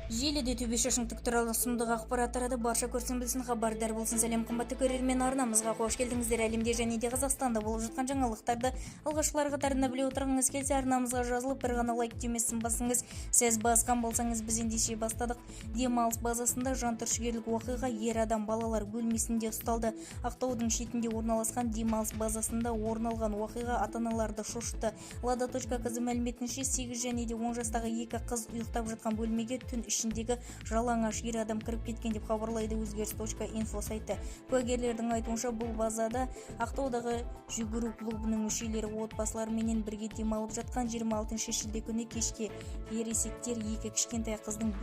Желіде төбе шашыңтық туралы сұмдық ақпарат тарады. Барша көрсін білсін, хабардар болсын. Сәлем қымбатты көрермен, арнамызға қош келдіңіздер. Әлемде және де Қазақстанда болып жатқан жаңалықтарды алғашқылар қатарында біле отырғыңыз келсе, арнамызға жазылып бір ғана лайк түймесін басыңыз. Сіз басқан болсаңыз, біз ендеше бастадық. Демалыс базасында жантүршігерлік оқиға, ер адам балалар бөлмесінде ұсталды. Ақтаудың шетінде орналасқан демалыс базасында орын алған оқиға ата-аналарды шошытты. Lada.kz мәліметінше 8 және де 10 жастағы екі қыз ұйықтап жатқан бөлмеге түн ішіндегі жалаңаш ер адам кіріп кеткен деп хабарлайды өзгеріс.инфо сайты. Куәгерлердің айтуынша, бұл базада Ақтаудағы жүгіру клубының мүшелері отбасыларменен бірге демалып жатқан. 26 шілде күні кешке ересектер екі кішкентай қыздың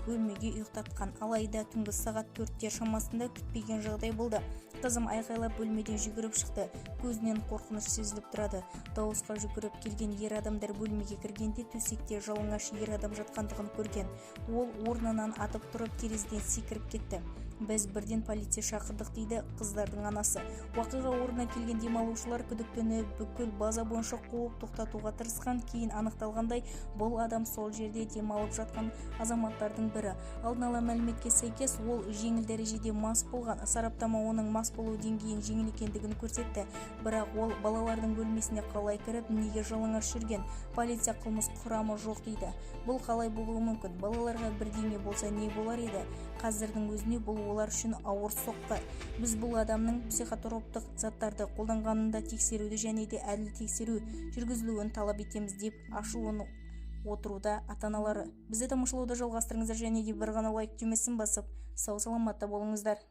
бөлмеге ұйықтатқан. Алайда түнгі сағат 4-те шамасында күтпеген жағдай болды. Қызым айқайлап бөлмеден жүгіріп шықты. Көзінен қорқыныш сезіліп тұрады. Дауысқа жүгіріп келген ер адамдар бөлмеге кіргенде төсекте жалаңаш ер адам жатқандығын көрген. Ол орнынан атып тұрып терезеден секіріп кетті. Біз бірден полиция шақырдық, дейді қыздардың анасы. Уақиға орнына келген демалушылар күдіктіні бүкіл база бойынша қуып тоқтатуға тырысқан. Кейін анықталғандай, бұл адам сол жерде демалып жатқан азаматтардың бірі. Алдын ала мәліметке сәйкес, ол жеңіл дәрежеде мас болған. Сараптама оның мас болу деңгейін жеңіл екендігін көрсетті. Бірақ ол балалардың бөлмесіне қалай кіріп, неге жалаңаш жүрген? Полиция қылмыс құрамы жоқ дейді. Бұл қалай болуы мүмкін? Балаларға бірдеңе болса не болар еді? Қазірдің өзіне бұл олар үшін ауыр соққы. Біз бұл адамның психотроптық заттарды қолданғанында тексеруді және де әділ тексеру жүргізілуін талап етеміз, деп ашуын отыруда ата-аналары. Бізді тамашалауды жалғастырыңыздар және де бір ғана лайк түймесін басып, сау саламатта болыңыздар.